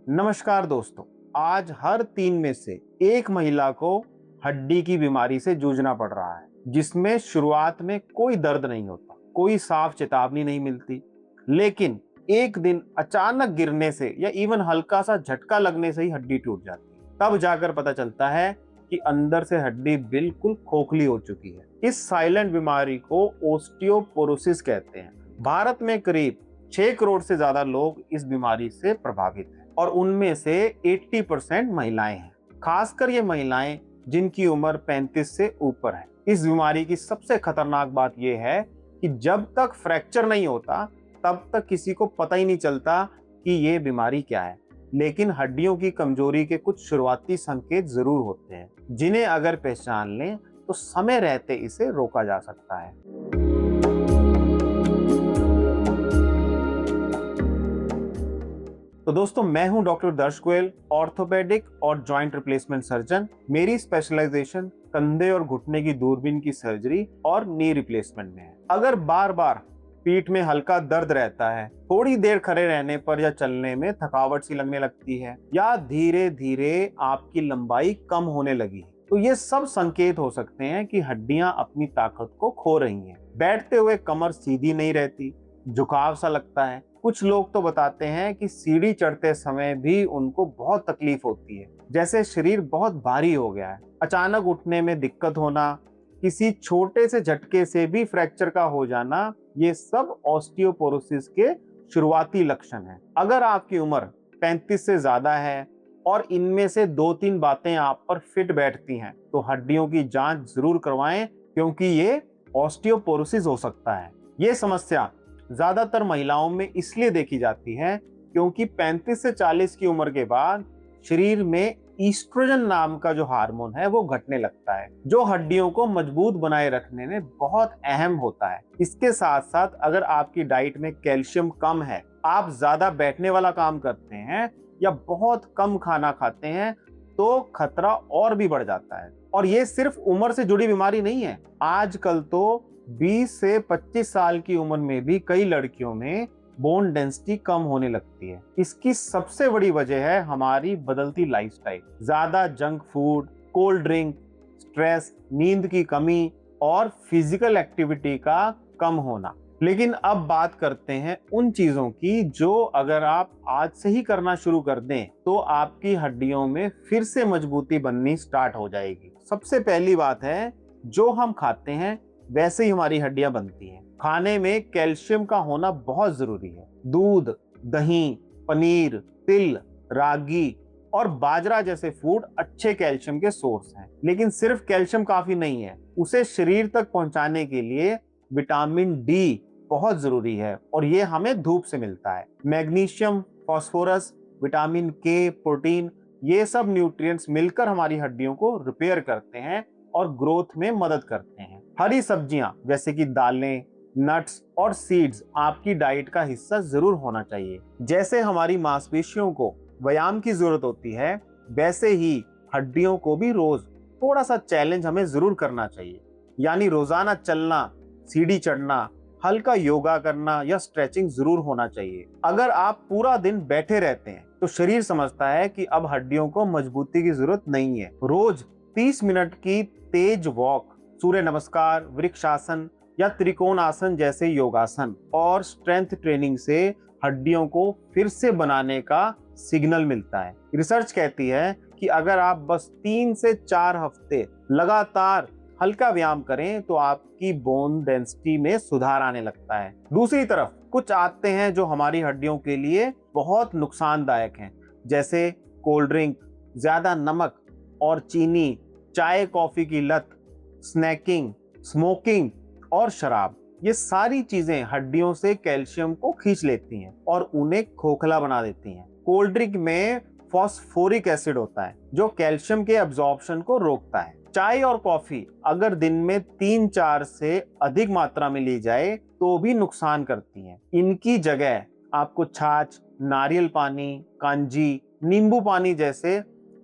नमस्कार दोस्तों। आज हर 3 में से एक महिला को हड्डी की बीमारी से जूझना पड़ रहा है, जिसमें शुरुआत में कोई दर्द नहीं होता, कोई साफ चेतावनी नहीं मिलती, लेकिन एक दिन अचानक गिरने से या इवन हल्का सा झटका लगने से ही हड्डी टूट जाती है। तब जाकर पता चलता है कि अंदर से हड्डी बिल्कुल खोखली हो चुकी है। इस साइलेंट बीमारी को ओस्टियोपोरोसिस कहते हैं। भारत में करीब 6 करोड़ से ज्यादा लोग इस बीमारी से प्रभावित हैं और उनमें से 80% महिलाएं हैं। खासकर ये महिलाएं जिनकी उम्र 35 से ऊपर है। इस बीमारी की सबसे खतरनाक बात यह है कि जब तक फ्रैक्चर नहीं होता तब तक किसी को पता ही नहीं चलता कि ये बीमारी क्या है, लेकिन हड्डियों की कमजोरी के कुछ शुरुआती संकेत जरूर होते हैं, जिन्हें अगर पहचान लें तो समय रहते इसे रोका जा सकता है। तो दोस्तों, मैं हूं डॉक्टर दर्श गोयल, ऑर्थोपेडिक और जॉइंट रिप्लेसमेंट सर्जन। मेरी स्पेशलाइजेशन कंधे और घुटने की दूरबीन की सर्जरी और नी रिप्लेसमेंट में है। अगर बार बार पीठ में हल्का दर्द रहता है, थोड़ी देर खड़े रहने पर या चलने में थकावट सी लगने लगती है, या धीरे धीरे आपकी लंबाई कम होने लगी है, तो ये सब संकेत हो सकते हैं कि हड्डियां अपनी ताकत को खो रही हैं। बैठते हुए कमर सीधी नहीं रहती, झुकाव सा लगता है। कुछ लोग तो बताते हैं कि सीढ़ी चढ़ते समय भी उनको बहुत तकलीफ होती है, जैसे शरीर बहुत भारी हो गया है। अचानक उठने में दिक्कत होना, किसी छोटे से झटके से भी फ्रैक्चर का हो जाना, ये सब ऑस्टियोपोरोसिस के शुरुआती लक्षण हैं। अगर आपकी उम्र 35 से ज्यादा है और इनमें से 2-3 बातें आप पर फिट बैठती हैं, तो हड्डियों की जांच जरूर करवाएं, क्योंकि ये ऑस्टियोपोरोसिस हो सकता है। ये समस्या ज्यादातर महिलाओं में इसलिए देखी जाती है क्योंकि 35 से 40 की उम्र के बाद शरीर में ईस्ट्रोजन नाम का जो हार्मोन है वो घटने लगता है, जो हड्डियों को मजबूत बनाए रखने में बहुत अहम होता है। इसके साथ साथ अगर आपकी डाइट में कैल्शियम कम है, आप ज्यादा बैठने वाला काम करते हैं या बहुत कम खाना खाते हैं, तो खतरा और भी बढ़ जाता है। और ये सिर्फ उम्र से जुड़ी बीमारी नहीं है। आजकल तो 20 से 25 साल की उम्र में भी कई लड़कियों में बोन डेंसिटी कम होने लगती है। इसकी सबसे बड़ी वजह है हमारी बदलती लाइफस्टाइल। ज्यादा junk food, cold drink, stress, नींद की कमी और फिजिकल एक्टिविटी का कम होना। लेकिन अब बात करते हैं उन चीजों की जो अगर आप आज से ही करना शुरू कर दें तो आपकी हड्डियों में फिर से मजबूती बननी स्टार्ट हो जाएगी। सबसे पहली बात है, जो हम खाते हैं वैसे ही हमारी हड्डियां बनती हैं। खाने में कैल्शियम का होना बहुत जरूरी है। दूध, दही, पनीर, तिल, रागी और बाजरा जैसे फूड अच्छे कैल्शियम के सोर्स हैं। लेकिन सिर्फ कैल्शियम काफी नहीं है, उसे शरीर तक पहुंचाने के लिए विटामिन डी बहुत जरूरी है, और ये हमें धूप से मिलता है। मैग्नीशियम, फास्फोरस, विटामिन के, प्रोटीन, ये सब न्यूट्रिएंट्स मिलकर हमारी हड्डियों को रिपेयर करते हैं और ग्रोथ में मदद करते हैं। हरी सब्जियां जैसे कि दालें, नट्स और सीड्स आपकी डाइट का हिस्सा जरूर होना चाहिए। जैसे हमारी मांसपेशियों को व्यायाम की जरूरत होती है, वैसे ही हड्डियों को भी रोज थोड़ा सा चैलेंज हमें जरूर करना चाहिए। यानी रोजाना चलना, सीढ़ी चढ़ना, हल्का योगा करना या स्ट्रेचिंग जरूर होना चाहिए। अगर आप पूरा दिन बैठे रहते हैं तो शरीर समझता है कि अब हड्डियों को मजबूती की जरूरत नहीं है। रोज 30 मिनट की तेज वॉक, सूर्य नमस्कार, वृक्षासन या त्रिकोण आसन जैसे योगासन और स्ट्रेंथ ट्रेनिंग से हड्डियों को फिर से बनाने का सिग्नल मिलता है। रिसर्च कहती है कि अगर आप बस 3 से 4 हफ्ते लगातार हल्का व्यायाम करें तो आपकी बोन डेंसिटी में सुधार आने लगता है। दूसरी तरफ कुछ आदतें हैं जो हमारी हड्डियों के लिए बहुत नुकसानदायक हैं, जैसे कोल्ड ड्रिंक, ज्यादा नमक और चीनी, चाय कॉफी की लत, स्नैकिंग, स्मोकिंग और शराब। ये सारी चीजें हड्डियों से कैल्शियम को खींच लेती हैं और उन्हें खोखला बना देती हैं। कोल्ड ड्रिंक में फॉस्फोरिक एसिड होता है जो कैल्शियम के एब्जॉर्प्शन को रोकता है। चाय और कॉफी अगर दिन में 3-4 से अधिक मात्रा में ली जाए तो भी नुकसान करती हैं। इनकी जगह आपको छाछ, नारियल पानी, कांजी, नींबू पानी जैसे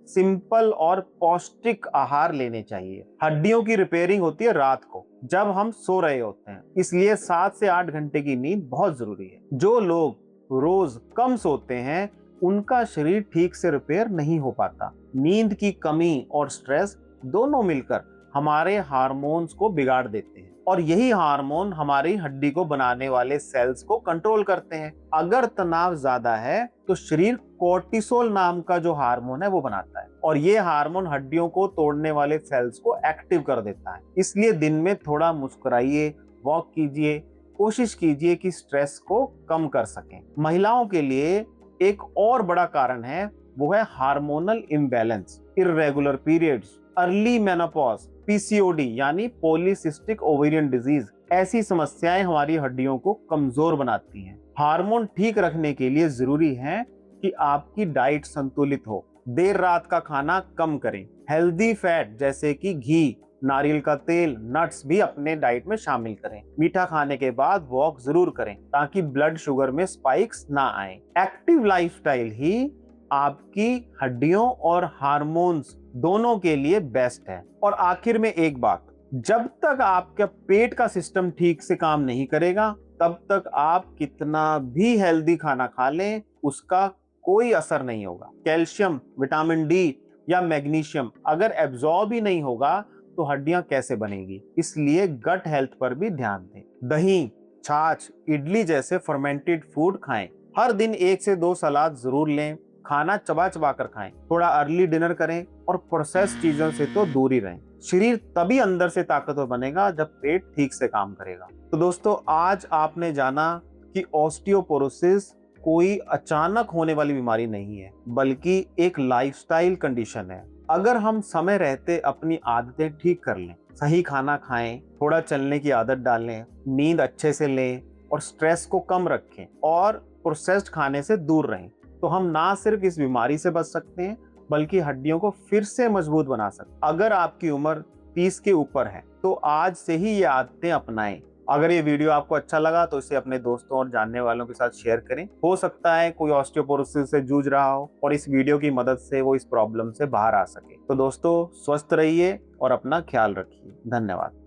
सिंपल और पौष्टिक आहार लेने चाहिए। हड्डियों की रिपेयरिंग होती है रात को, जब हम सो रहे होते हैं, इसलिए 7 से 8 घंटे की नींद बहुत जरूरी है। जो लोग रोज कम सोते हैं उनका शरीर ठीक से रिपेयर नहीं हो पाता। नींद की कमी और स्ट्रेस दोनों मिलकर हमारे हार्मोन्स को बिगाड़ देते हैं और यही हार्मोन हमारी हड्डी को बनाने वाले सेल्स को कंट्रोल करते हैं। अगर तनाव ज्यादा है तो शरीर कोर्टिसोल नाम का जो हार्मोन है वो बनाता है और ये हार्मोन हड्डियों को तोड़ने वाले सेल्स को एक्टिव कर देता है। इसलिए दिन में थोड़ा मुस्कुराइए, वॉक कीजिए, कोशिश कीजिए कि स्ट्रेस को कम कर सकें। महिलाओं के लिए एक और बड़ा कारण है, वो है hormonal imbalance, irregular periods, early menopause, PCOD यानी पॉलीसिस्टिक ओवेरियन डिजीज। ऐसी समस्याएं हमारी हड्डियों को कमजोर बनाती हैं। हार्मोन ठीक रखने के लिए जरूरी है कि आपकी डाइट संतुलित हो, देर रात का खाना कम करें, हेल्दी फैट जैसे कि घी, नारियल का तेल, नट्स भी अपने डाइट में शामिल करें। मीठा खाने के बाद वॉक जरूर करें ताकि ब्लड शुगर में स्पाइक्स ना आए। एक्टिव लाइफस्टाइल ही आपकी हड्डियों और हार्मोन्स दोनों के लिए बेस्ट है। और आखिर में एक बात, जब तक आपका पेट का सिस्टम ठीक से काम नहीं करेगा तब तक आप कितना भी हेल्दी खाना खा लें उसका कोई असर नहीं होगा। कैल्शियम, विटामिन डी या मैग्नीशियम अगर एब्जॉर्ब ही नहीं होगा तो हड्डियां कैसे बनेगी। इसलिए गट हेल्थ पर भी ध्यान दें। दही, छाछ, इडली जैसे फर्मेंटेड फूड खाएं। हर दिन 1 से 2 सलाद जरूर लें। खाना चबा चबा कर खाएं। थोड़ा अर्ली डिनर करें और प्रोसेस चीजों से तो दूर ही रहें। शरीर तभी अंदर से ताकतवर बनेगा जब पेट ठीक से काम करेगा। तो दोस्तों, आज आपने जाना कि ऑस्टियोपोरोसिस कोई अचानक होने वाली बीमारी नहीं है बल्कि एक लाइफस्टाइल कंडीशन है। अगर हम समय रहते अपनी आदतें ठीक कर लें, सही खाना खाएं, थोड़ा चलने की आदत डालें, नींद अच्छे से लें और स्ट्रेस को कम रखें और प्रोसेस्ड खाने से दूर रहें, तो हम ना सिर्फ इस बीमारी से बच सकते हैं बल्कि हड्डियों को फिर से मजबूत बना सकते हैं। अगर आपकी उम्र 30 के ऊपर है तो आज से ही ये आदतें अपनाएं। अगर ये वीडियो आपको अच्छा लगा तो इसे अपने दोस्तों और जानने वालों के साथ शेयर करें। हो सकता है कोई ऑस्टियोपोरोसिस से जूझ रहा हो और इस वीडियो की मदद से वो इस प्रॉब्लम से बाहर आ सके। तो दोस्तों, स्वस्थ रहिए और अपना ख्याल रखिए। धन्यवाद।